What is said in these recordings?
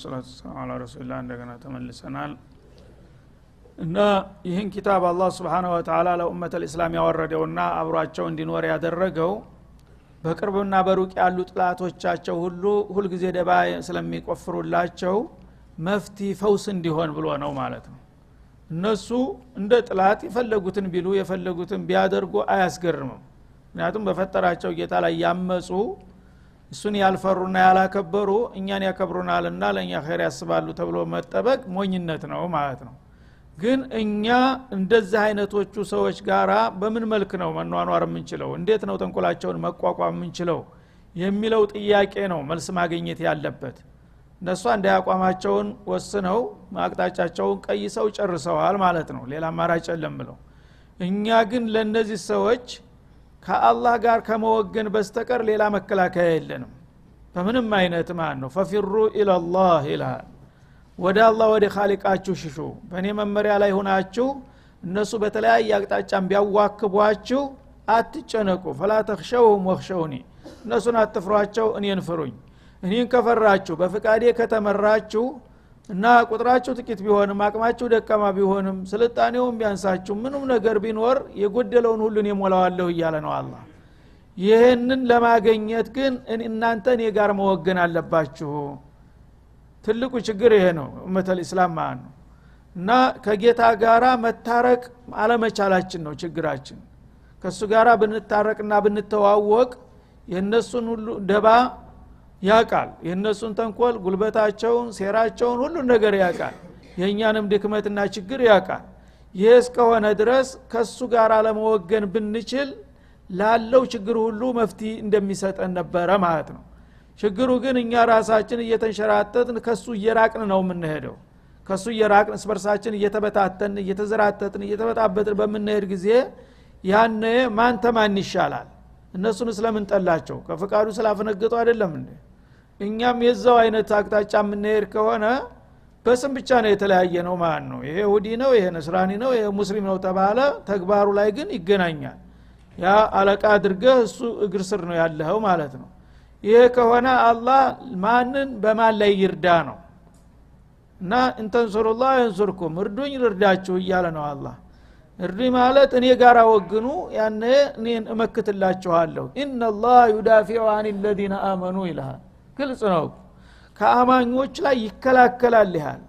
ወሰላቱ ዐላ ረሱሊላህ እንደገና ተመልሰናል እና ይህን ኪታብ አላህ Subhanahu Wa Ta'ala ለኡመተል እስላም ያወረደውና አብሯቸው እንዲኖር ያደረገው በቅርብና በሩቅ ያሉ ጥላቶቻቸው ሁሉ ጊዜ ደባ ስለሚቆፍሩላቸው መፍቲ ፈውስ እንዲሆን ብሎ ነው ማለት ነው። እነሱ እንደ ጥላት የፈለጉትን ቢሉ የፈለጉትን ቢያደርጉ አያስገርምም። ምክንያቱም በፈጠራቸው ጌታ ላይ ያመጹ እሱን ያልፈሩና ያላከበሩ እኛን ያከብሩናልና ለኛ ኸይር ያስባሉ ተብሎ መጠበቅ ሞኝነት ነው ማለት ነው። ግን እኛ እንደዚህ አይነቶቹ ሰዎች ጋራ በምን መልክ ነው መኗኗር የምንችለው? እንዴት ነው ተንኮላቸውን መቋቋም የምንችለው የሚለው ጥያቄ ነው መልስ ማግኘት ያለበት። እነሱ አንድ አቋማቸውን ወስነው ማቅጣጫቸውን ቀይሰው ጨርሰዋል ማለት ነው። ሌላ አማራጭ የለም ብለው እኛ ግን ለነዚህ ሰዎች ከአላህ ጋር ከመወገን በስተቀር ሌላ መከላከያ የለንም በምንም አይነት ማለት ነው። ፈፊሩ ኢለላህ ኢላህ ወደ አላህ ወደ ኻሊቃችሁ ሽሹ። በእኔ መመሪያ ላይ ሆናችሁ እነሱ በተለያየ አቅጣጫም ቢያዋክቧችሁ አትጨነቁ። ፈላ ተخشوهم واخشوني እነሱን አትፍሯቸው እኔን ፍሩኝ። እኔን ከፈራችሁ በፍቃዴ ከተመራችሁ እና ቁጥራችሁ ጥቂት ቢሆንም አቅማችሁ ደካማ ቢሆንም ስልጣኔውም ቢያንሳችሁ ምንም ነገር ቢኖር የጎደለውን ሁሉን የሞላዋለሁ እያለ ነው አላህ። ይሄንን ለማግኘት ግን እናንተ እኔ ጋር መወገን አለባችሁ። ትልቁ ችግር ይሄ ነው ኡመተል እስላም ማለት ነው። እና ከጌታ ጋራ መታረቅ አለመቻላችን ነው ችግራችን። ከሱ ጋራ ብንታረቅና ብንተዋወቅ የነሱን ሁሉ ደባ ያቃል፣ የነሱን ተንኮል ጉልበታቸውን ሴራቸውን ሁሉ ነገር ያቃል፣ የኛንም ድክመትና ችግር ያቃል። ይሄ እስከሆነ ድረስ ከሱ ጋራ ለመወገን ብንችል ላለው ችግር ሁሉ መፍትሄ እንደሚሰጠን ነበረ ማለት ነው። ችግሩ ግን እኛ ራሳችን እየተንሸራተትን ከሱ እየራቅን ነው የምንሄደው። ከሱ እየራቅን ስበርሳችን እየተበታተን እየተዘራተትን እየተበጣበጥን በመንሄድ ጊዜ ያነ ማን ተማን ይሻላል? እነሱን ስለምን ጠላቸው? ከፈቃዱ ስላፈነገጡ አይደለም እንዴ? እኛም የዛው አይነት አቅጣጫ የምንሄድ ከሆነ በስም ብቻ ነው የተለያየ ነው ማለት ነው። ይሄ ይሁዲ ነው፣ ይሄ ነስራኒ ነው፣ ይሄ ሙስሊም ነው ተባለ፣ ተግባሩ ላይ ግን ይገናኛል። ያ አለቃ አድርገህ እሱ እግር ስር ነው ያለው ማለት ነው። ይሄ ከሆነ አላህ ማንን በማን ላይ ይርዳ ነው? እና እንተንሱሩላህ ይንሱርኩም እርዱኝ ልርዳችሁ እያለ ነው አላህ። እርዱኝ ማለት እኔ ጋር ወግኑ፣ ያኔ እኔን እመክትላችኋለሁ። ኢነላህ ዩዳፊዑ አኒል ለዚነ አመኑ ይላል። ግልጽ ነው። ከአማኞች ላይ ይከላከላል ይላል፣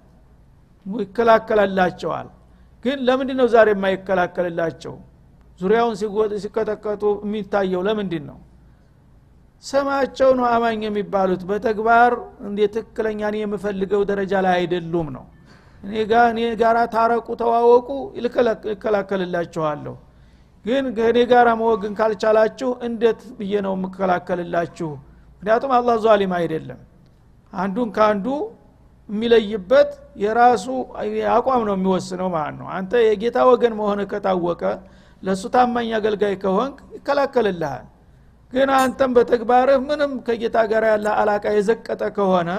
ይከላከላላቸዋል። ግን ለምንድን ነው ዛሬ የማይከላከልላቸው? ዙሪያውን ሲቀጠቀጡ የሚታየው ለምንድን ነው? ሰማቸው ነው አማኝ የሚባሉት በተግባር እንደ ትክክለኛ እኔ የምፈልገው ደረጃ ላይ አይደሉም ነው። እኔ ጋራ ታረቁ ተዋወቁ ይከላከልላችኋለሁ። ግን ከኔ ጋራ መወግን ካልቻላችሁ እንዴት ብዬ ነው የምከላከልላችሁ? ምክንያቱም አላህ ዛሊም አይደለም። አንዱን ካንዱ የሚለይበት የራሱ አቋም ነው የሚወስነው ማለት ነው። አንተ የጌታ ወገን መሆን ከታወቀ ለሱ ታማኝ አገልጋይ ከሆንክ ይከላከልልሃል። ግን አንተም በተግባርህ ምንም ከጌታ ጋር ያለ አላቃ የዘቀጠ ከሆነ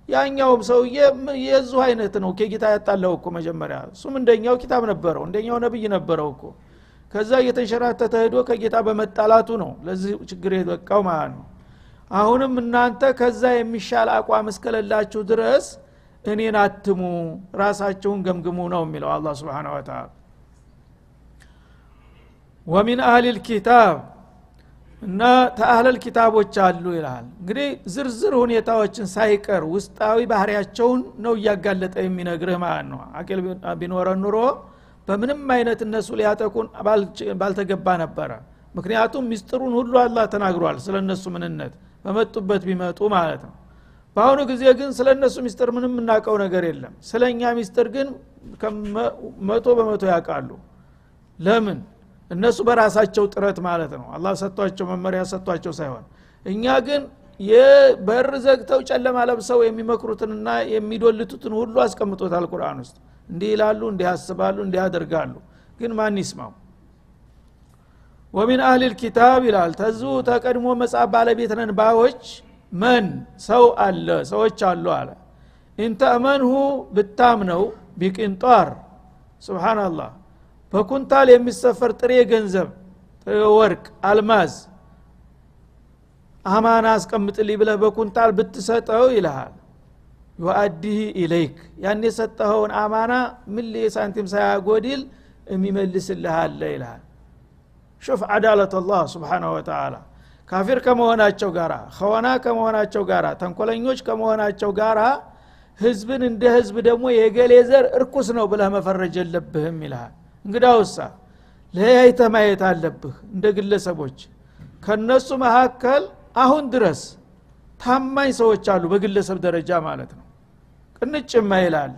ያኛውም ሰውዬ የዙ አይነት ነው። ከጌታ ያጣለው እኮ መጀመሪያ እሱም እንደኛው ኪታብ ነበረው፣ እንደኛው ነብይ ነበረው እኮ። ከዛ እየተንሸራተተ ሄዶ ከጌታ በመጣላቱ ነው ለዚህ ችግር የበቃው ማለት ነው። አሁንም እናንተ ከዛ የሚሻል አቋም እስከሌላችሁ ድረስ እኔን አትሙ፣ ራሳችሁን ገምግሙ ነው የሚለው አላህ Subhanahu Wa Ta'ala። ወሚን አህሊል ኪታብ እና ተአህለል ኪታቦች አሉ ይላል። እንግዲህ ዝርዝር ሁኔታዎችን ሳይቀር ውስጣዊ ባህሪያቸውን ነው እያጋለጠ የሚነግርህ ማለት ነው። አቂል ቢኖረን ኑሮ በምንም አይነት እነሱ ሊያጠቁን ባልተገባ ነበረ። ምክንያቱም ሚስጥሩን ሁሉ አላህ ተናግሯል ስለነሱ ምንነት በመጡበት ቢመጡ ማለት ነው። በአሁኑ ጊዜ ግን ስለነሱ ሚስጥር ምንም እናቀው ነገር የለም። ስለኛ ሚስጥር ግን 100% ያውቃሉ። ለምን? እነሱ በራሳቸው ጥረት ማለት ነው። አላህ ሰጥቷቸው መመሪያ ሰጥቷቸው ሳይሆን እኛ ግን የበር ዘግተው ጨለማ ለብሰው የሚመክሩትንና የሚዶልቱትን ሁሉ አስቀምጦታል ቁርአን ውስጥ። እንዲህ ይላሉ፣ እንዲህ ያስባሉ፣ እንዲህ ያደርጋሉ። ግን ማን ይስማው? ወሚን አህሊል ኪታብ ይላል። ተዙ ተቀድሞ መጽሐፍ ባለቤት ነን ባዎች መን ሰው አለ፣ ሰዎች አሉ አለ። እንተአመንሁ ብታምነው ቢቅንጧር ሱብሃንአላህ በኩንታል የሚሰፈር ጥሬ ገንዘብ ወርቅ አልማዝ አማና አስቀምጥልኝ ብለህ በኩንታል ብትሰጠው ይልሃል። ዩአዲህ ኢለይክ ያን የሰጠኸውን አማና ምን ለሳንቲም ሳያጎድል የሚመልስልህ አለ ይላል شوف عدالة الله سبحانه وتعالى ካፊር ከመሆናቸው ጋራ ኸዋና ከመሆናቸው ጋራ ተንኮለኞች ከመሆናቸው ጋራ ህዝብን እንደ ህዝብ ደግሞ የገሌ ዘር እርኩስ ነው ብለህ መፈረጅ የለብህም ይላል እንግዳውሳ ለያይተ ማየት አለብህ እንደ ግለሰቦች ከነሱ መካከል አሁን ድረስ ታማኝ ሰዎች አሉ በግለሰብ ደረጃ ማለት ነው ቅንጭማ ይላል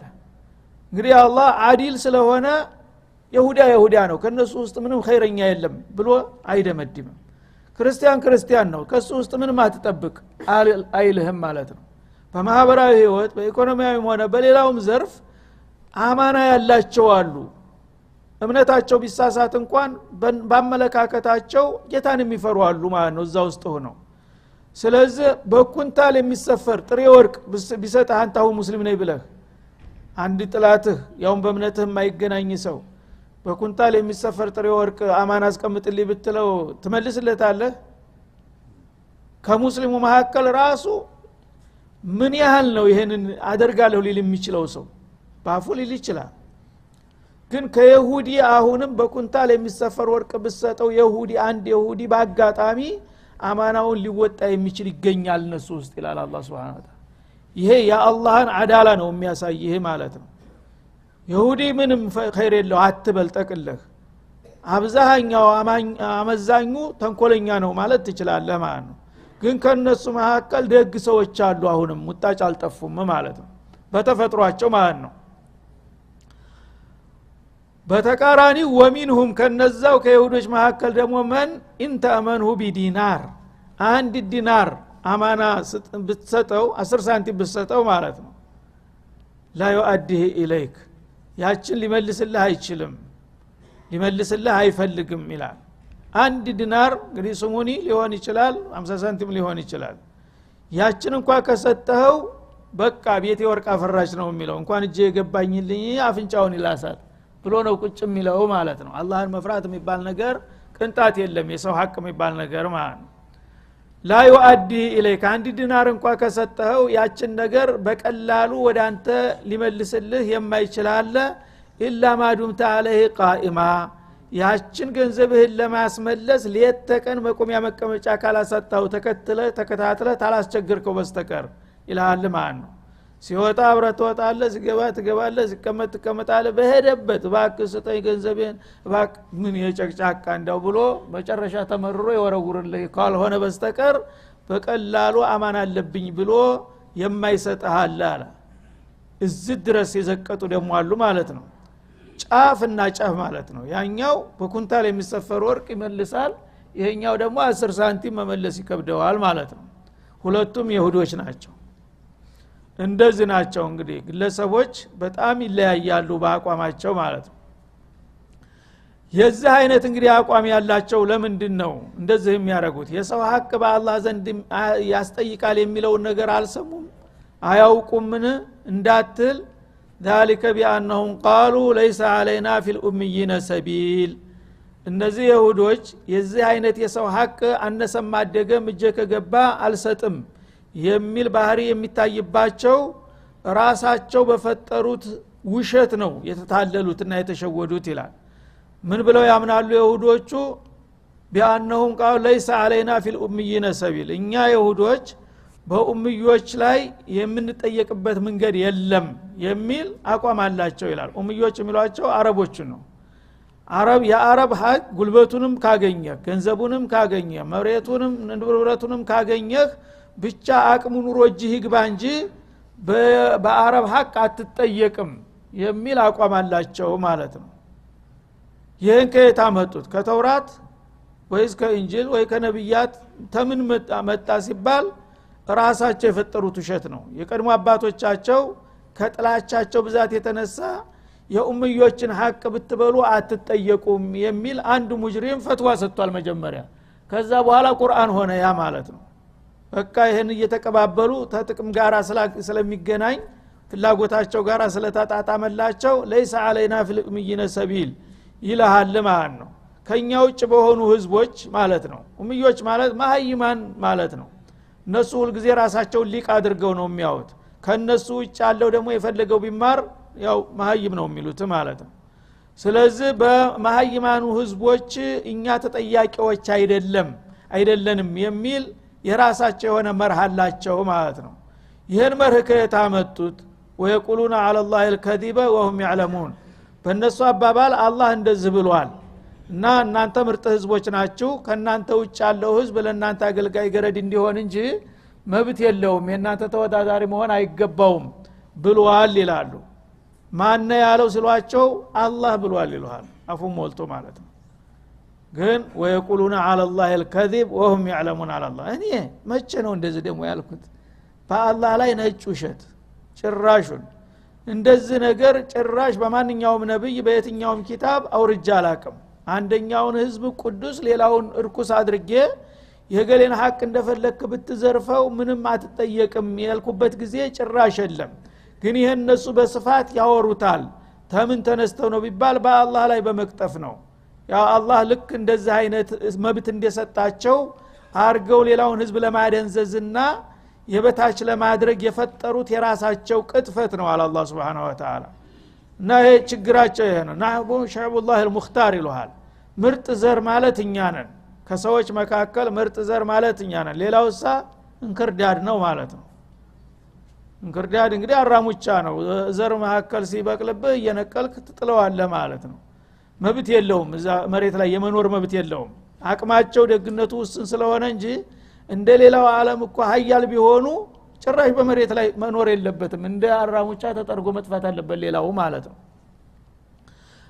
እንግዲህ አላህ አዲል ስለሆነ ይሁዳ ነው ከነሱ ውስጥ ምንም ኸይረኛ የለም ብሎ አይደመድም ክርስቲያን ነው ከሱ ውስጥ ምንም አትጠብቅ አይልህም ማለት ነው በማህበራዊ ህይወት በኢኮኖሚያዊም ሆነ በሌላውም ዘርፍ አማና ያላቸው አሉ እምነታቸው ቢሳሳት እንኳን ባመለካከታቸው ጌታን የሚፈሩ አሉ ማለት ነው እዛ ውስጥ ሆነው ስለዚህ በኩንታል የሚሰፈር ጥሬ ወርቅ ቢሰጥህ አንተው ሙስሊም ነኝ ብለህ አንድ ጥላትህ ያውም በእምነትህ የማይገናኝ ሰው በኩንታል የሚሰፈር ጥሬ ወርቅ አማና አስቀምጥልኝ ብትለው ትመልስለታለህ ከሙስሊሙ መካከል ራሱ ምን ያህል ነው ይሄንን አደርጋለሁ ሊል የሚችለው ሰው ባፉ ሊል ይችላል ግን ከይሁዲ አሁንም በኩንታል የሚሰፈር ወርቅ ብሰጠው አንድ ይሁዲ በአጋጣሚ አማናውን ሊወጣ የሚችል ይገኛል እነሱ ውስጥ ይላል አላህ Subhanahu Wa Ta'ala ይሄ የአላህን አዳላ ነው የሚያሳይህ ማለት ነው ይሁዲ ምንም ኸይር የለው አትበልጠቅልህ አብዛኛው አመዛኙ ተንኮለኛ ነው ማለት ትችላለህ ማለት ነው ግን ከነሱ መካከል ደግ ሰዎች አሉ አሁንም ሙጣጭ አልጠፉም ማለት ነው በተፈጥሯቸው ማለት ነው በተቃራኒ ወሚንሁም ከነዛው ከይሁዶች መካከል ደግሞ መን እንተአመንሁ ቢዲናር አንድ ዲናር አማና ብትሰጠው 10 ሳንቲም ብትሰጠው ማለት ነው ላ يؤديه ኢለይክ ያችን ሊመልስልህ አይችልም ሊመልስልህ አይፈልግም ይላል አንድ ዲናር እንግዲህ ስሙኒ ሊሆን ይችላል 50 ሳንቲም ሊሆን ይችላል ያችን እንኳን ከሰጠኸው በቃ ቤቴ ወርቅ አፈራች ነው የሚለው እንኳን እጄ የገባኝልኝ አፍንጫውን ይላሳል ብሎ ነው ቁጭ የሚለው ማለት ነው አላህን መፍራት የሚባል ነገር ቅንጣት የለም የሰው ሐቅ የሚባል ነገር ማለት ነው ላ يؤدي ኢለይክ አንድ ዲናር እንኳን ከሰጠኸው ያችን ነገር በቀላሉ ወደ አንተ ሊመልስልህ የማይችላል ኢላ ማዱምተ አለህ ቃኢማ ያችን ገንዘብህን ለማስመለስ ለየተቀን መቆሚያ መቀመጫ ካላሰጣው ተከታትለ ታላስቸግርከው በስተቀር ይላል ማለት ነው ሲወጣ አብረህ ትወጣለህ ሲገባ ትገባለህ ሲቀመጥ ትቀመጣለህ በሄደበት እባክህ ስጠኝ ገንዘቤን እባክህ ምን የጨቅጫቃ እንዳው ብሎ መጨረሻ ተመርሮ ይወረውርልህ ካልሆነ በስተቀር በቀላሉ አማና አለብኝ ብሎ የማይሰጥህ አለ እዚህ ድረስ የዘቀጡ ደግሞ አሉ ማለት ነው ጫፍና ጫፍ ማለት ነው ያኛው በኩንታል የሚሰፈር ወርቅ ይመልሳል ይሄኛው ደግሞ 10 ሳንቲም መመለስ ይከብደዋል ማለት ነው ሁለቱም ይሁዶች ናቸው እንደዚህ ናቸው እንግዲህ ግለሰቦች በጣም ይለያያሉ በአቋማቸው ማለት ነው የዚህ አይነት እንግዲህ አቋም ያላቸው ለምንድነው እንደዚህ የሚያደርጉት የሰው ሐቅ በአላህ ዘንድ ያስጠይቃል የሚለው ነገር አልሰሙም አያውቁምን እንዳትል ذلك بانهم قالوا ليس علينا في الاميين سبيل እነዚህ ይሁዶች የዚህ አይነት የሰው ሐቅ አነሰም አደገም እጀ ከገባ አልሰጥም የሚል ባህሪ የሚታይባቸው ራሳቸው በፈጠሩት ውሸት ነው የተታለሉትና የተሸወዱት ይላል ምን ብለው ያምናሉ ይሁዶቹ ቢአንሁም قالوا ليس علينا في الاميين سبيل እኛ ይሁዶች በኡምዮች ላይ የምንጠየቅበት መንገድ የለም የሚል አቋም አላቸው ይላል ኡምዮች የሚሏቸው አረቦች ነው የአረብ ሀቅ ጉልበቱንም ካገኘህ ገንዘቡንም ካገኘህ መሬቱንም ንብረቱንም ካገኘህ ብቻ አቅሙ ኑሮ እጅህ ይግባ እንጂ በአረብ ሀቅ አትጠየቅም የሚል አቋም አላቸው ማለት ነው ይህን ከየት አመጡት ከተውራት ወይስ ከኢንጂል ወይ ከነቢያት ተምን መጣ ሲባል ራሳቸው የፈጠሩት ውሸት ነው የቀድሞ አባቶቻቸው ከጥላቻቸው ብዛት የተነሳ የኡምዮችን ሐቅ ብትበሉ አትጠየቁም የሚል አንድ ሙጅሪም ፈትዋ ሰጥቷል መጀመሪያ ከዛ በኋላ ቁርአን ሆነ ያ ማለት ነው በቃ ይሄን እየተቀባበሉ ተጥቅም ጋራ ስለሚገናኝ ፍላጎታቸው ጋራ ስለታጣጣመላቸው ለይስ አለይና ፊል ኡምይነ ሰቢል ይላል ማለት ነው ከኛ ውጭ በሆኑ ህዝቦች ማለት ነው ኡምዮች ማለት ማህይማን ማለት ነው እነሱ ሁሉ ጊዜ ራሳቸውን ሊቅ አድርገው ነው የሚያዩት ከነሱ ውጭ ያለው ደግሞ የፈለገው ቢማር ያው መሀይም ነው የሚሉት ማለት ነው። ስለዚህ በመሀይማኑ ህዝቦች እኛ ተጠያቂዎች አይደለንም የሚል የራሳቸው የሆነ መርህ አላቸው ማለት ነው። ይሄን መርህ ከየታመጡት ወይቁሉና على الله الكذب وهم يعلمون በእነሱ አባባል አላህ እንደዚህ ብሏል እና እናንተ ምርጥ ህዝቦች ናችሁ ከናንተ ውጭ ያለው ህዝብ ለናንተ አገልጋይ ገረድ እንዲሆን እንጂ መብት የለውም የናንተ ተወዳዳሪ መሆን አይገባውም ብሏል ይላሉ። ማን ያለው ሲሏቸው አላህ ብሏል ይሉሃል አፉ ሞልቶ ማለት ነው። ግን ወይቁሉና على الله الكذب وهم يعلمون على الله እኔ መቼ ነው እንደዚህ ደግሞ ያልኩት በአላህ ላይ ነጭ ውሸት ጭራሹን እንደዚህ ነገር ጭራሽ በማንኛውም ነብይ በየትኛውም ኪታብ አውርጃ አላቅም። አንደኛውን ህዝብ ቅዱስ ሌላውን እርኩስ አድርጌ የገሌን ሐቅ እንደፈለክ ብትዘርፈው ምንም አትጠየቅም ያልኩበት ጊዜ ጭራሽ የለም። ግን ይሄን እነሱ በስፋት ያወሩታል ተምን ተነስተው ነው ቢባል በአላህ ላይ በመቅጠፍ ነው። ያ አላህ ልክ እንደዚህ አይነት መብት እንደሰጣቸው አርገው ሌላውን ህዝብ ለማደንዘዝና የበታች ለማድረግ የፈጠሩት የራሳቸው ቅጥፈት ነው አለ አላህ Subhanahu Wa Ta'ala። እና ይሄ ችግራቸው ይሄ ነው። ናሁ ሸዕቡላህ አልሙኽታር ይሉሃል ምርጥ ዘር ማለት እኛ ነን ከሰዎች መካከል ምርጥ ዘር ማለት እኛ ነን ሌላውሳ እንክርዳድ ነው ማለት ነው። እንክርዳድ እንግዲህ አራሙቻ ነው ዘር መካከል ሲበቅልብህ እየነቀልክ ትጥለዋለህ ማለት ነው። መብት የለውም እዛ መሬት ላይ የመኖር መብት የለውም። አቅማቸው ደግነቱ ውስን ስለሆነ እንጂ እንደሌላው ዓለም እኮ ሀያል ቢሆኑ ጭራሽ በመሬት ላይ መኖር የለበትም እንደ አራሙቻ ተጠርጎ መጥፋት አለበት ሌላው ማለት ነው።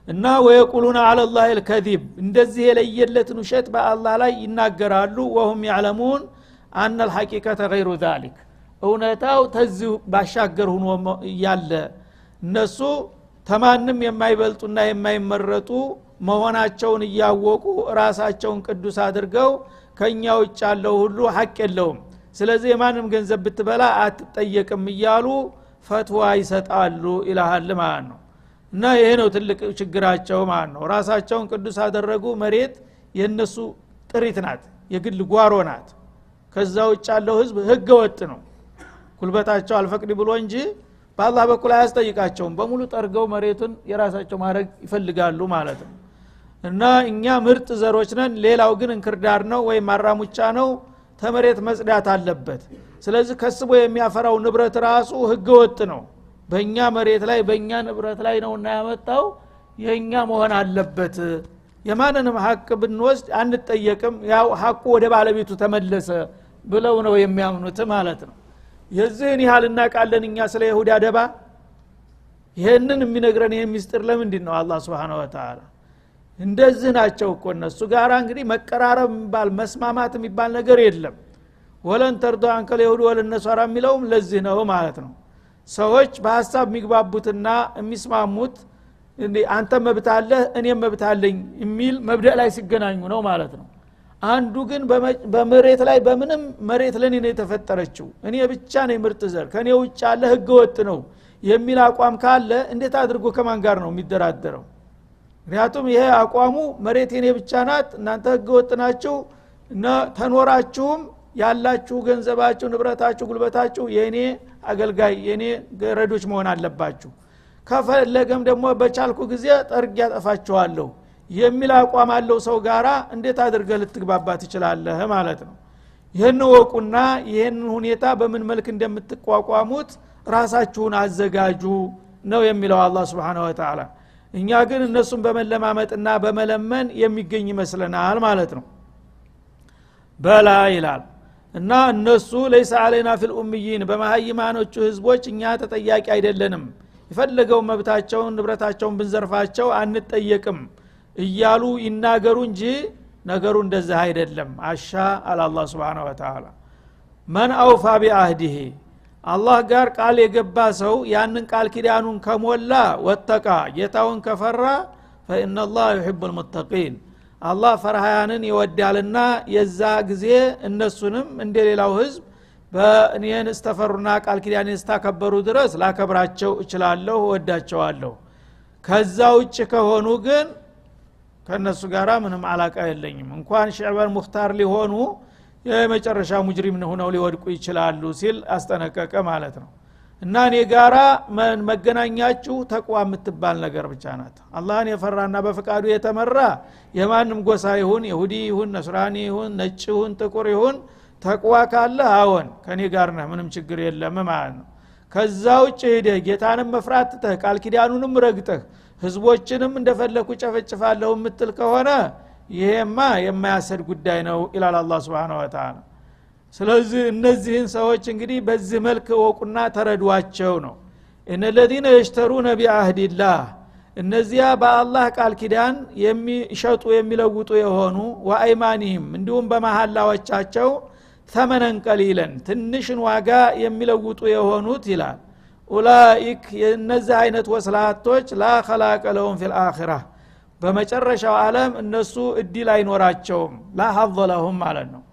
እና ወይቁሉና على الله الكذب እንደዚህ የለየለትን ውሸት በአላህ ላይ ይናገራሉ። وهم يعلمون ان الحقيقه غير ذلك እውነታው ተዚሁ ባሻገር ሆኖ ያለ እነሱ ተማንም የማይበልጡና የማይመረጡ መሆናቸውን እያወቁ ራሳቸውን ቅዱስ አድርገው ከኛ ውጭ ያለው ሁሉ ሐቅ የለውም ስለዚህ የማንም ገንዘብ ብትበላ አትጠየቅም እያሉ ፈትዋ ይሰጣሉ ኢላሃል ማለት ነው። እና ይሄ ነው ትልቅ ችግራቸው ማለት ነው። ራሳቸውን ቅዱስ አደረጉ መሬት የነሱ ጥሪት ናት የግል ጓሮ ናት። ከዛ ውጭ ያለው ህዝብ ህገ ወጥ ነው ኩልበታቸው አልፈቅድ ብሎ እንጂ በአላህ በኩል አያስጠይቃቸውም በሙሉ ጠርገው መሬቱን የራሳቸው ማድረግ ይፈልጋሉ ማለት ነው። እና እኛ ምርጥ ዘሮች ነን ሌላው ግን እንክርዳድ ነው ወይ ማራሙጫ ነው ተመሬት መጽዳት አለበት። ስለዚህ ከስቦ የሚያፈራው ንብረት ራሱ ህገ ወጥ ነው በእኛ መሬት ላይ በእኛ ንብረት ላይ ነውና ያመጣው የኛ መሆን አለበት የማንንም ሐቅ ብንወስድ አንጠየቅም ያው ሐቁ ወደ ባለቤቱ ተመለሰ ብለው ነው የሚያምኑት ማለት ነው። የዚህን ያህል እናቃለን እኛ ስለ ይሁዳ ደባ ይሄንን የሚነግረን ይሄ ሚስጥር ለምንድን ነው አላህ Subhanahu Wa Ta'ala እንደዚህ ናቸው እኮ እነሱ ጋራ እንግዲህ መቀራረብ የሚባል መስማማት የሚባል ነገር የለም። ወለን ተርዶ አንከል ይሁድ ወለነሷራ የሚለውም ለዚህ ነው ማለት ነው። ሰዎች በሐሳብ የሚግባቡትና የሚስማሙት እንዴ አንተ መብት አለ እኔም መብት አለኝ የሚል መብደእ ላይ ሲገናኙ ነው ማለት ነው። አንዱ ግን በመሬት ላይ በምንም መሬት ለኔ ነው የተፈጠረችው እኔ ብቻ ነኝ ምርጥ ዘር ከኔ ውጭ ያለ ህገ ወጥ ነው የሚል አቋም ካለ እንዴት አድርጎ ከማን ጋር ነው የሚደራደረው? ምክንያቱም ይሄ አቋሙ መሬት የኔ ብቻ ናት እናንተ ህገ ወጥ ናችሁ እና ተኖራችሁም ያላችሁ ገንዘባችሁ ንብረታችሁ ጉልበታችሁ የኔ አገልጋይ የኔ ገረዶች መሆን አለባችሁ ከፈለገም ደግሞ በቻልኩ ጊዜ ጠርግ ያጠፋችኋለሁ የሚል አቋም አለው ሰው ጋራ እንዴት አድርገህ ልትግባባ ትችላለህ ማለት ነው። ይሄን ወቁና ይሄን ሁኔታ በምን መልክ እንደምትቋቋሙት ራሳችሁን አዘጋጁ ነው የሚለው አላህ Subhanahu Wa Ta'ala። እኛ ግን እነሱን በመለማመጥና በመለመን የሚገኝ ይመስለናል ማለት ነው። በላ ይላል እና እነሱ ليس علينا في الاميين በመሃይማኖቹ ህዝቦች እኛ ተጠያቂ አይደለንም ይፈልገው መብታቸውን ንብረታቸውን ብንዘርፋቸው አንጠየቅም እያሉ ይናገሩ እንጂ ነገሩ እንደዛ አይደለም። አሻ አላህ Subhanahu Wa Ta'ala من اوفى بعهده አላህ ጋር ቃል የገባ ሰው ያንን ቃል ኪዳኑን ከሞላ ወተቃ ጌታውን ከፈራ فإن الله يحب المتقين አላህ ፈርሃያንን ይወዳልና የዛ ጊዜ እነሱንም እንደሌላው ህዝብ በእኔን استفሩና ቃል ኪዳኔን እስታከበሩ ድረስ ላከብራቸው እችላለሁ ወዳቸዋለሁ። ከዛ ውጭ ከሆኑ ግን ከነሱ ጋራ ምንም አላቃ የለኝም እንኳን ሸዕበል ሙኽታር ሊሆኑ የመጨረሻ ሙጅሪም ሆነው ሊወድቁ ይችላሉ ሲል አስጠነቀቀ ማለት ነው። እና እኔ ጋራ መገናኛችሁ ተቅዋ የምትባል ነገር ብቻ ናት። አላህን የፈራና በፍቃዱ የተመራ የማንም ጎሳ ይሁን ይሁዲ ይሁን ነስራኒ ይሁን ነጭ ይሁን ጥቁር ይሁን ተቅዋ ካለ አዎን ከኔ ጋር ነህ ምንም ችግር የለም ማለት ነው። ከዛ ውጭ ሄደህ ጌታንም መፍራት ትተህ ቃል ኪዳኑንም ረግጠህ ህዝቦችንም እንደፈለኩ ጨፈጭፋለሁ የምትል ከሆነ ይሄማ የማያሰድ ጉዳይ ነው ኢላላ አላህ Subhanahu Wa Ta'ala። ስለዚህ እነዚህን ሰዎች እንግዲህ በዚህ መልክ ወቁና ተረዷቸው ነው። እነለዚነ ይሽተሩነ ቢአህዲላህ እነዚያ በአላህ ቃል ኪዳን የሚሸጡ የሚለውጡ የሆኑ ወአይማኒህም እንዲሁም በመሐላዎቻቸው ተመነን ቀሊለን ትንሽን ዋጋ የሚለውጡ የሆኑት ይላል። ኡላኢክ የነዚህ አይነት ወስላቶች ላ ኸላቀ ለሁም ፊል አኺራህ በመጨረሻው ዓለም እነሱ እድል አይኖራቸውም ላ ሐظ ለሁም ማለት ነው።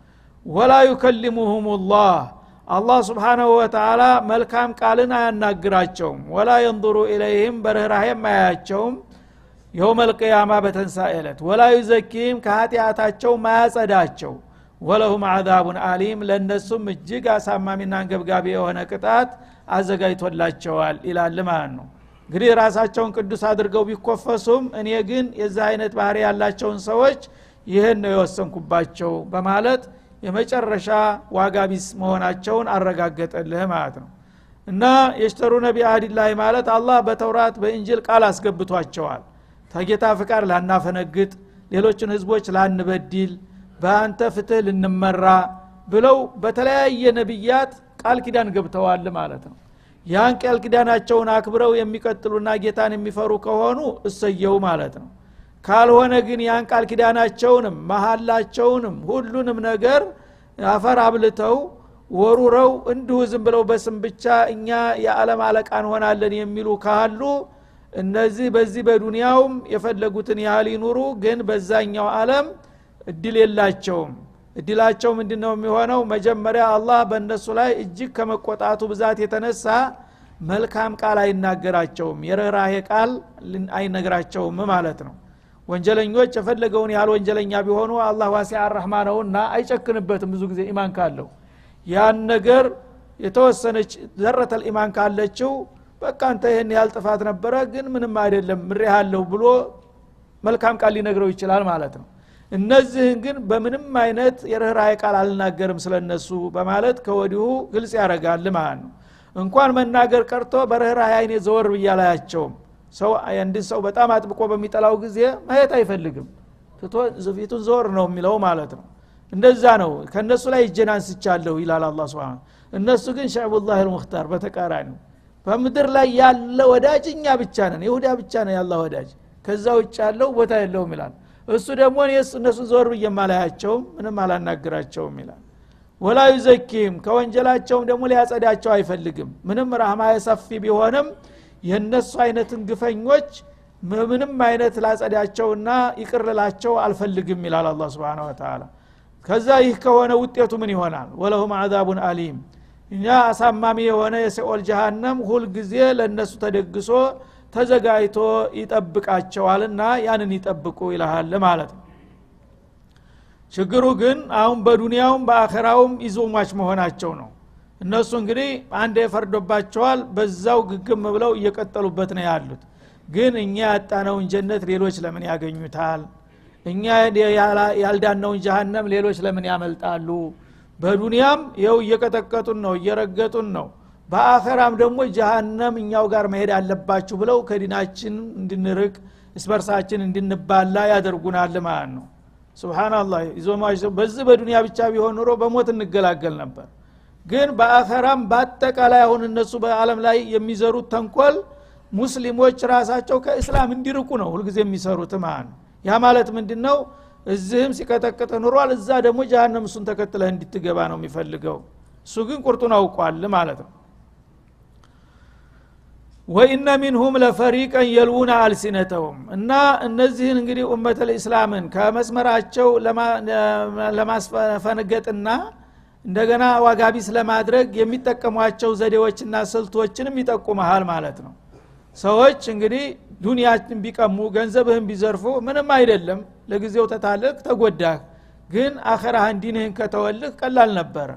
ወላ ይከልሙሁሙላህ አላህ Subhanahu Wa Ta'ala መልካም ቃልን አያናግራቸውም። ወላ ينظሩ ኢለይሂም በርህራሄም አያያቸውም የውመል ቂያማ በተንሳኤለት። ወላ ይዘኪም ከኃጢአታቸው ማያጸዳቸው። ወለሁም አዛቡን አሊም ለነሱም እጅግ አሳማሚና አንገብጋቢ የሆነ ቅጣት አዘጋጅቶላቸዋል ይላል ማለት ነው። እንግዲህ ራሳቸውን ቅዱስ አድርገው ቢኮፈሱም እኔ ግን የዛ አይነት ባህሪ ያላቸውን ሰዎች ይሄን ነው የወሰንኩባቸው በማለት የመጨረሻ ዋጋ ቢስ መሆናቸውን አረጋገጠልህ ማለት ነው። እና የሽተሩነ ቢአህዲላህ ማለት አላህ በተውራት በእንጂል ቃል አስገብቷቸዋል ተጌታ ፍቃድ ላናፈነግጥ ሌሎችን ህዝቦች ላንበድል በአንተ ፍትህ ልንመራ ብለው በተለያየ ነብያት ቃል ኪዳን ገብተዋል ማለት ነው። ያን ቃል ኪዳናቸውን አክብረው የሚቀጥሉና ጌታን የሚፈሩ ከሆኑ እሰየው ማለት ነው። ካልሆነ ግን ያን ቃል ኪዳናቸውንም መሐላቸውንም ሁሉንም ነገር አፈር አብልተው ወሩረው እንዲሁ ዝም ብለው በስም ብቻ እኛ የዓለም አለቃ እንሆናለን የሚሉ ካሉ እነዚህ በዚህ በዱንያውም የፈለጉትን ያህል ይኑሩ ግን በዛኛው ዓለም እድል የላቸውም። እድላቸው ምንድነው የሚሆነው? መጀመሪያ አላህ በእነሱ ላይ እጅግ ከመቆጣቱ ብዛት የተነሳ መልካም ቃል አይናገራቸውም የርህራሄ ቃል አይነግራቸውም ማለት ነው። ወንጀለኞች የፈለገውን ያህል ወንጀለኛ ቢሆኑ አላህ ዋሲዕ አርህማን ነውና አይጨክንበትም። ብዙ ጊዜ ኢማን ካለው ያን ነገር የተወሰነች ዘረተል ኢማን ካለችው በቃ አንተ ይሄን ያህል ጥፋት ነበረ ግን ምንም አይደለም ምሬሃለሁ ብሎ መልካም ቃል ሊነግረው ይችላል ማለት ነው። እነዚህን ግን በምንም አይነት የርህራሄ ቃል አልናገርም ስለነሱ በማለት ከወዲሁ ግልጽ ያረጋል ማለት ነው። እንኳን መናገር ቀርቶ በርህራሄ አይኔ ዘወር ብያላያቸውም ሰው አንድ ሰው በጣም አጥብቆ በሚጠላው ጊዜ ማየት አይፈልግም ትቶ ፊቱን ዘወር ነው የሚለው ማለት ነው። እንደዛ ነው ከነሱ ላይ እጄን አንስቻለሁ ይላል አላህ Subhanahu። እነሱ ግን ሸዕቡላህ አልሙኽታር በተቃራኒው በምድር ላይ ያለ ወዳጅኛ ብቻ ነን ይሁዳ ብቻ ነው ያላህ ወዳጅ ከዛ ውጭ ያለው ቦታ የለውም ይላል። እሱ ደግሞ እነሱ ዞር በየማላያቸው ምንም አላናግራቸውም ይላል። ወላ ይዘኪም ከወንጀላቸውም ደግሞ ሊያጸዳቸው አይፈልግም። ምንም ረህማ የሰፊ ቢሆንም የነሱ አይነትን ግፈኞች ምንም አይነት ላጸዳቸውና ይቅርላቸው አልፈልግም ይላል አላህ Subhanahu Wa Ta'ala። ከዛ ይህ ከሆነ ውጤቱ ምን ይሆናል? ወለሁም አዛቡን አሊም እኛ አሳማሚ የሆነ የሲኦል ጀሃነም ሁሉ ጊዜ ለነሱ ተደግሶ ተዘጋጅቶ ይጠብቃቸዋልና ያንን ይጠብቁ ይላል ማለት ነው። ችግሩ ግን አሁን በዱንያውም በአኺራውም ይዞማች መሆናቸው ነው። እነሱ እንግዲህ አንድ የፈርዶባቸዋል በዛው ግግም ብለው እየቀጠሉበት ነው ያሉት። ግን እኛ ያጣነውን ጀነት ሌሎች ለምን ያገኙታል? እኛ ያልዳነውን ጀሃነም ሌሎች ለምን ያመልጣሉ? በዱንያም ይኸው እየቀጠቀጡን ነው እየረገጡን ነው በአኺራም ደግሞ ጀሃነም እኛው ጋር መሄድ አለባችሁ ብለው ከዲናችን እንድንርቅ እስበርሳችን እንድንባላ ያደርጉናል ማለት ነው። ሱብሃንአላህ ይዞማሽ በዚህ በዱንያ ብቻ ቢሆን ኑሮ በሞት እንገላገል ነበር። ግን በአኺራም በአጠቃላይ አሁን እነሱ በአለም ላይ የሚዘሩት ተንኮል ሙስሊሞች ራሳቸው ከእስላም እንዲርቁ ነው ሁሉ ጊዜ የሚሰሩት ማለት ነው። ያ ማለት ምንድነው? እዚህም ሲቀጠቅጥ ኑሯል እዛ ደግሞ ጀሃነም እሱን ተከትለህ እንድትገባ ነው የሚፈልገው። እሱ ግን ቁርጡን አውቋል ማለት ነው። ወኢነ ሚንሁም ለፈሪቀን የልውና አልሲነተሁም እና እነዚህን እንግዲህ ኡመተል እስላምን ከመስመራቸው ለማስፈነገጥና እንደገና ዋጋቢስ ለማድረግ የሚጠቀሟቸው ዘዴዎችና ስልቶችንም ይጠቁማል ማለት ነው። ሰዎች እንግዲህ ዱንያችን ቢቀሙ ገንዘብህን ቢዘርፉ ምንም አይደለም ለጊዜው ተታለክ ተጎዳህ። ግን አኺራህን ዲንህን ከተወልህ ቀላል ነበር።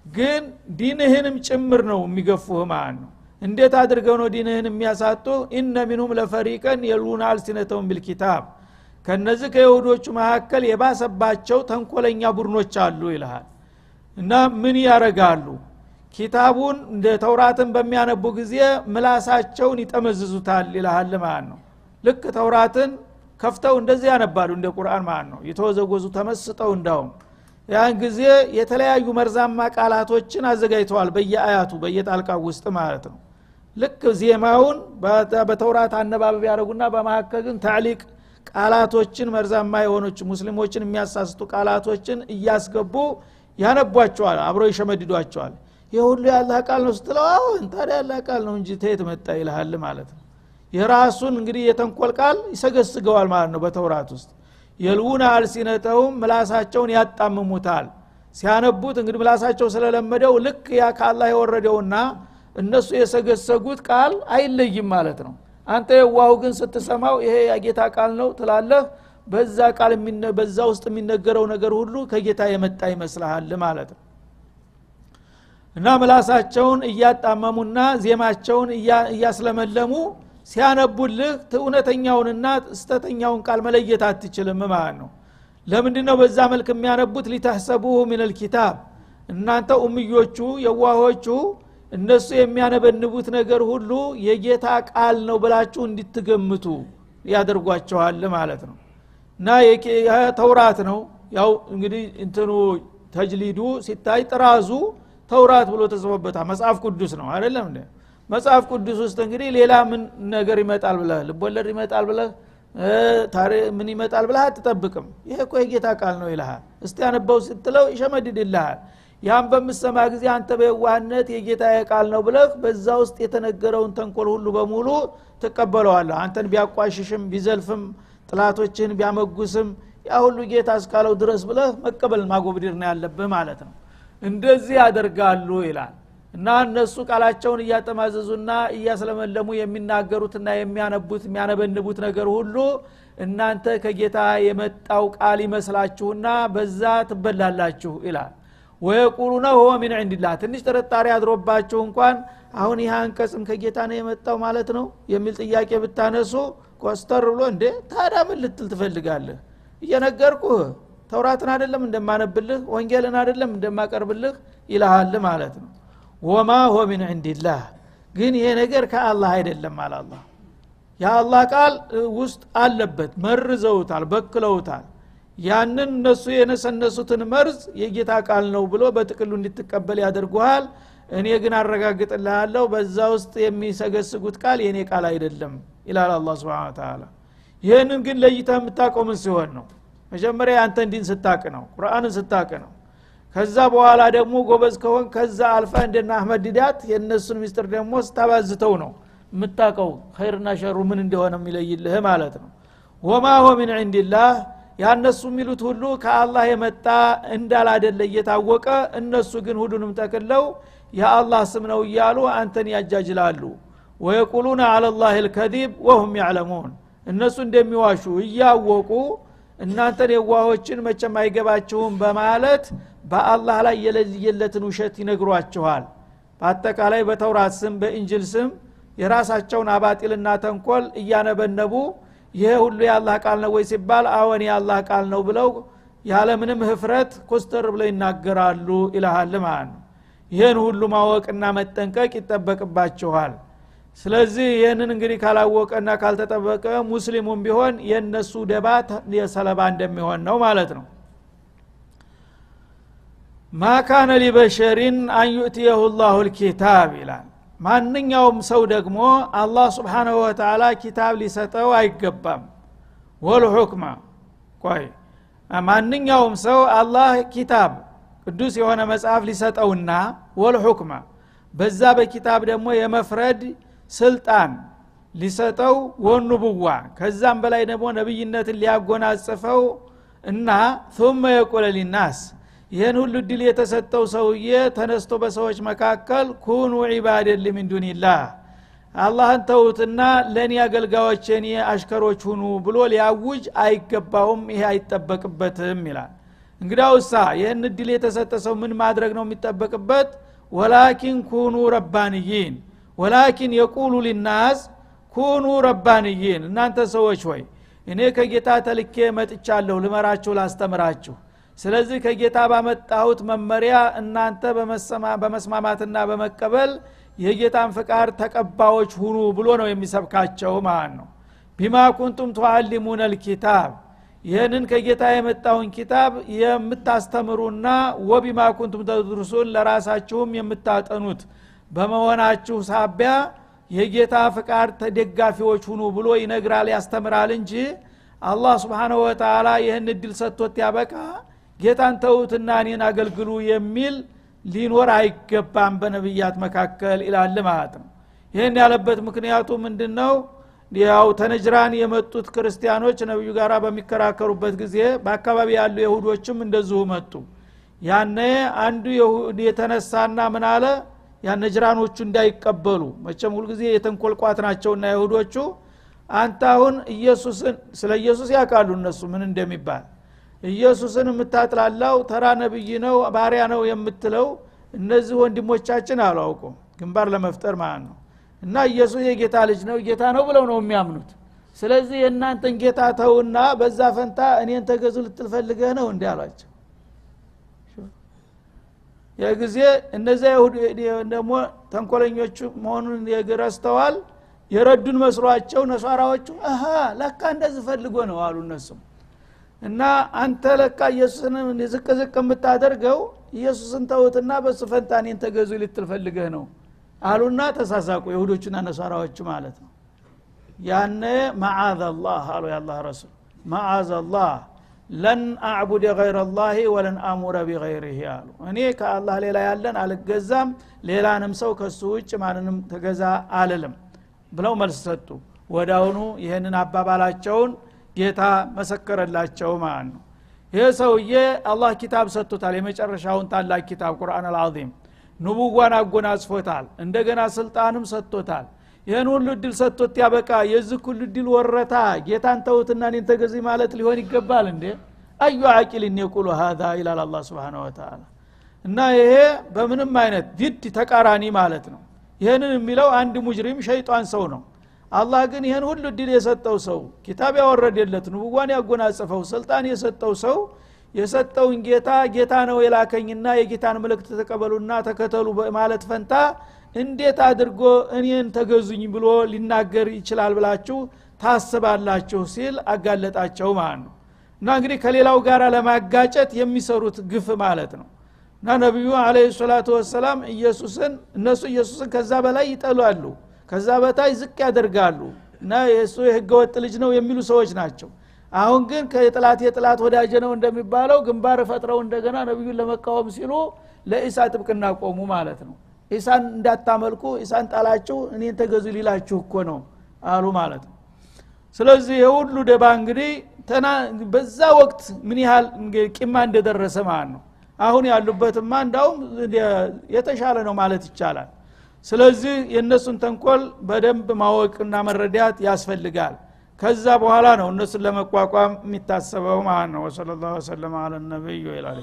ግን ዲንህንም ጭምር ነው የሚገፉህ ማለት ነው። እንዴት አድርገው ነው ዲንህን የሚያሳጡ ኢነ ሚንሁም ለፈሪቀን የሉና አልሲነተውም ቢልኪታብ ከነዚህ ከይሁዶቹ መካከል የባሰባቸው ተንኮለኛ ቡድኖች አሉ ይላል እና ምን ያረጋሉ ኪታቡን እንደ ተውራትን በሚያነቡ ጊዜ ምላሳቸውን ይጠመዝዙታል ይላል ማለት ነው ልክ ተውራትን ከፍተው እንደዚህ ያነባሉ እንደ ቁርአን ማለት ነው የተወዘወዙ ተመስጠው እንዳው ያን ጊዜ የተለያዩ መርዛማ ቃላቶችን አዘጋጅተዋል በየአያቱ በየጣልቃው ውስጥ ማለት ነው ልክ ዜማውን በተውራት አነባበብ ያደርጉና በመሐከል ግን ታዕሊቅ ቃላቶችን መርዛማ የሆኑች ሙስሊሞችን የሚያሳስቱ ቃላቶችን እያስገቡ ያነቧቸዋል አብረው ይሸመድዷቸዋል የሁሉ ያላህ ቃል ነው ስትለው አሁን ታዲያ ያላህ ቃል ነው እንጂ ተየት መጣ ይልሃል ማለት ነው የራሱን እንግዲህ የተንኮል ቃል ይሰገስገዋል ማለት ነው በተውራት ውስጥ የልውና አልሲነተውም ምላሳቸውን ያጣምሙታል ሲያነቡት እንግዲህ ምላሳቸው ስለለመደው ልክ ያ ከአላህ የወረደውና እነሱ የሰገሰጉት ቃል አይለይም ማለት ነው አንተ የዋው ግን ስትሰማው ይሄ የጌታ ቃል ነው ትላለህ በዛ ቃል በዛ ውስጥ የሚነገረው ነገር ሁሉ ከጌታ የመጣ ይመስልሃል ማለት ነው እና ምላሳቸውን እያጣመሙና ዜማቸውን እያስለመለሙ ሲያነቡልህ እውነተኛውንና ስተተኛውን ቃል መለየት አትችልም ማለት ነው ለምንድነው በዛ መልክ የሚያነቡት ሊተህሰቡሁ ሚነል ኪታብ እናንተ ኡምዮቹ የዋሆቹ እነሱ የሚያነበንቡት ነገር ሁሉ የጌታ ቃል ነው ብላችሁ እንድትገምቱ ያደርጓቸዋል ማለት ነው እና ተውራት ነው ያው እንግዲህ እንትኑ ተጅሊዱ ሲታይ ጥራዙ ተውራት ብሎ ተጽፎበታል መጽሐፍ ቅዱስ ነው አይደለም እንዴ መጽሐፍ ቅዱስ ውስጥ እንግዲህ ሌላ ምን ነገር ይመጣል ብለህ ልቦለድ ይመጣል ብለህ ታሪክ ምን ይመጣል ብለህ አትጠብቅም ይሄ እኮ የጌታ ቃል ነው ይልሃል እስቲ ያነበው ስትለው ይሸመድድልሃል ያን በመሰማ ጊዜ አንተ በዋህነት የጌታ ቃል ነው ብለህ በዛ ውስጥ የተነገረውን ተንኮል ሁሉ በሙሉ ተቀበለዋለህ አንተን ቢያቋሽሽም ቢዘልፍም ጥላቶችን ቢያመጉስም ያ ሁሉ ጌታ እስካለው ድረስ ብለህ መቀበል ማጎብድር ነው ያለብህ ማለት ነው እንደዚህ ያደርጋሉ ይላል እና እነሱ ቃላቸውን እያጠማዘዙና እያስለመለሙ የሚናገሩትና የሚያነበንቡት ነገር ሁሉ እናንተ ከጌታ የመጣው ቃል ይመስላችሁና በዛ ትበላላችሁ ይላል ወይቁሉና ሁወ ሚን ዒንዲላህ ትንሽ ተረጣሪ አድሮባችሁ እንኳን አሁን ይሄ አንቀጽም ከጌታ ነው የመጣው ማለት ነው የሚል ጥያቄ ብታነሱ ኮስተር ብሎ እንዴ ታዲያ ምን ልትል ትፈልጋለህ እየነገርኩህ ተውራትን አይደለም እንደማነብልህ ወንጌልን አይደለም እንደማቀርብልህ ይልሃል ማለት ነው ወማ ሁወ ሚን ዒንዲላህ ግን ይሄ ነገር ከአላህ አይደለም ማለት አላህ የአላህ ቃል ውስጥ አለበት መርዘውታል በክለውታል ያንን እነሱ የነሰነሱትን መርዝ የጌታ ቃል ነው ብሎ በጥቅሉ እንድትቀበል ያደርጉሃል እኔ ግን አረጋግጥልሃለሁ በዛ ውስጥ የሚሰገስጉት ቃል የኔ ቃል አይደለም ይላል አላህ Subhanahu Wa Ta'ala ይሄንን ግን ለይተህ የምታቆም ሲሆን ነው መጀመሪያ አንተን ዲን ስታቅ ነው ቁርአንን ስታቅ ነው ከዛ በኋላ ደግሞ ጎበዝ ከሆን ከዛ አልፋ እንደና አህመድ ዲዳት የነሱን ሚስጥር ደግሞ ስታባዝተው ነው የምታቀው ኸይርና ሸሩ ምን እንደሆነ የሚለይልህ ማለት ነው ወማ ሁወ ሚን ዒንዲላህ ያነሱ የሚሉት ሁሉ ከአላህ የመጣ እንዳላደለ እየታወቀ እነሱ ግን ሁሉንም ተከለው የአላህ ስም ነው እያሉ አንተን ያጃጅላሉ ወይቁሉና አለላህ الكذب وهم يعلمون እነሱ እንደሚዋሹ እያወቁ እናንተን የዋሆችን መቼም አይገባችሁም በማለት በአላህ ላይ የለየለትን ውሸት ይነግሯቸዋል በአጠቃላይ በተውራት ስም በእንጅል ስም የራሳቸውን አባጢልና ተንኮል እያነበነቡ ይሄ ሁሉ የአላህ ቃል ነው ወይ ሲባል አዎን የአላህ ቃል ነው ብለው ያለ ምንም ህፍረት ኮስተር ብለው ይናገራሉ ኢላሃል ማለት ነው ይሄን ሁሉ ማወቅና መጠንቀቅ ይተበቅባቸዋል ስለዚህ ይሄንን እንግዲህ ካላወቀና ካልተጠበቀ ሙስሊሙም ቢሆን የነሱ ደባት የሰለባ እንደሚሆን ነው ማለት ነው ማ ካነ ሊበሸሪን አን ዩእቲየሁ الله الكتاب ይላል ማንኛውም ሰው ደግሞ አላህ Subhanahu Wa Ta'ala ኪታብ ሊሰጠው አይገባም ወልሁክማ ቆይ ማንኛውም ሰው አላህ ኪታብ ቅዱስ የሆነ መጽሐፍ ሊሰጠውና ወልሁክማ በዛ በኪታብ ደግሞ የመፍረድ ስልጣን ሊሰጠው ወንቡዋ ከዛም በላይ ደግሞ ነብይነትን ሊያጎናጽፈው እና ثم يقول للناس ይሄን ሁሉ ድል የተሰጠው ሰውዬ ተነስቶ በሰዎች መካከል ኩኑ ዒባደን ሚን ዱኒላህ አላህን ተውትና ለኔ አገልጋዮች የኔ አሽከሮች ሁኑ ብሎ ሊያውጅ አይገባውም ይሄ አይተበቅበትም ይላል እንግዳውሳ ይሄን ድል የተሰጠ ሰው ምን ማድረግ ነው የሚጠበቅበት ወላኪን ኩኑ ረባንይን ወላኪን የቁሉ للناس ኩኑ ረባንይን እናንተ ሰዎች ሆይ እኔ ከጌታ ተልኬ መጥቻለሁ ልመራችሁ ላስተምራችሁ ስለዚህ ከጌታ ባመጣሁት መመሪያ እናንተ በመስማማትና በመቀበል የጌታን ፍቃድ ተቀባዮች ሁኑ ብሎ ነው የሚሰብካቸው ማለት ነው ቢማ ኩንቱም ተዓሊሙነ الكتاب ይሄንን ከጌታ የመጣውን ኪታብ የምታስተምሩና ወቢማ ኩንቱም ተድሩሱን ለራሳችሁም የምታጠኑት በመሆናችሁ ሳቢያ የጌታ ፍቃድ ተደጋፊዎች ሁኑ ብሎ ይነግራል ያስተምራል እንጂ አላህ Subhanahu Wa Ta'ala ይሄን እድል ሰጥቶት ያበቃ ጌታን ተውትና እኔን አገልግሉ የሚል ሊኖር አይገባም በነብያት መካከል ይላል ማለት ነው ይሄን ያለበት ምክንያቱ ምንድነው ያው ተነጅራን የመጡት ክርስቲያኖች ነብዩ ጋራ በሚከራከሩበት ጊዜ በአካባቢ ያሉ ይሁዶችም እንደዚሁ መጡ ያኔ አንዱ ይሁዲ የተነሳና ምን አለ ያነጅራኖቹ እንዳይቀበሉ መቼም ሁሉ ጊዜ የተንኮልቋት ናቸውና ይሁዶቹ አንተ አሁን ኢየሱስን ስለ ኢየሱስ ያውቃሉ እነሱ ምን እንደሚባል ኢየሱስን የምታጥላላው ተራ ነብይ ነው ባሪያ ነው የምትለው እነዚህ ወንድሞቻችን አላውቁ ግንባር ለመፍጠር ማለት ነው እና ኢየሱስ የጌታ ልጅ ነው ጌታ ነው ብለው ነው የሚያምኑት ስለዚህ እናንተን ጌታ ተውና በዛ ፈንታ እኔን ተገዙ ልትፈልገህ ነው እንዴ አላቸው የጊዜ እነዛ ይሁዲ ደግሞ ተንኮለኞቹ መሆኑን የገረስተዋል የረዱን መስሯቸው ነሷራዎቹ አሃ ለካ እንደዚህ ፈልጎ ነው አሉ እነሱ እና አንተ ለካ ኢየሱስን ዝቅ የምታደርገው ኢየሱስን ተውትና በሱ ፈንታ እኔን ተገዙ ልትፈልገህ ነው አሉና ተሳሳቁ ይሁዶችና ነሷራዎች ማለት ነው ያነ ማዓዘላህ አሉ ያላህ ረሱል ማዓዘላህ ለን አዕቡድ غير الله ولن امر بغيره አሉ እኔ ከአላህ ሌላ ያለን አልገዛም ሌላንም ሰው ከሱ ውጭ ማንንም ተገዛ አልልም ብለው መልስ ሰጡ ወዳውኑ ይሄንን አባባላቸውን ጌታ መሰከረላቸው ማለት ነው ይሄ ሰውዬ አላህ ኪታብ ሰጥቶታል የመጨረሻውን ታላቅ ኪታብ ቁርአን አልዓዚም ንቡዋን አጎናጽፎታል እንደገና ስልጣንም ሰጥቶታል ይሄን ሁሉ ድል ሰጥቶት ያበቃ የዚህ ሁሉ ድል ወረታ ጌታን ተውትና እኔን ተገዚ ማለት ሊሆን ይገባል እንዴ አዩ አቂልን ይቁሉ هذا الى الله Subhanahu Wa Ta'ala እና ይሄ በምንም አይነት ዲድ ተቃራኒ ማለት ነው ይሄንን የሚለው አንድ ሙጅሪም ሸይጣን ሰው ነው አላህ ግን ይሄን ሁሉ ድል የሰጠው ሰው ኪታብ ያወረደለት ንቡዋን ያጎናጸፈው ስልጣን የሰጠው ሰው የሰጠውን ጌታ ነው የላከኝና የጌታን መልእክት ተቀበሉና ተከተሉ ማለት ፈንታ እንዴት አድርጎ እኔን ተገዙኝ ብሎ ሊናገር ይችላል ብላችሁ ታስባላችሁ ሲል አጋለጣቸው ማለት ነው እና እንግዲህ ከሌላው ጋር ለማጋጨት የሚሰሩት ግፍ ማለት ነው እና ነብዩ አለይሂ ሰላቱ ወሰለም እነሱ ኢየሱስን ከዛ በላይ ይጠላሉ ከዛ በታይ ዝቅ ያደርጋሉ እና የሱ የህገወጥ ልጅ ነው የሚሉ ሰዎች ናቸው አሁን ግን የጥላት ወዳጅ ነው እንደሚባለው ግንባር ፈጥረው እንደገና ነብዩን ለመቃወም ሲሉ ለኢሳ ጥብቅና ቆሙ ማለት ነው ኢሳን እንዳታመልኩ ኢሳን ጣላችሁ እኔን ተገዙ ሊላችሁ እኮ ነው አሉ ማለት ነው ስለዚህ የሁሉ ደባ እንግዲህ በዛ ወቅት ምን ያህል ቂማ እንደደረሰ ማለት ነው አሁን ያሉበትማ እንዳውም የተሻለ ነው ማለት ይቻላል ስለዚህ የነሱን ተንኮል በደንብ ማወቅና መረዳት ያስፈልጋል ከዛ በኋላ ነው እነሱን ለመቋቋም የሚታሰበው ማለት ነው ወሰለላሁ ዐለይሂ ወሰለም አለ ነብዩ ይላል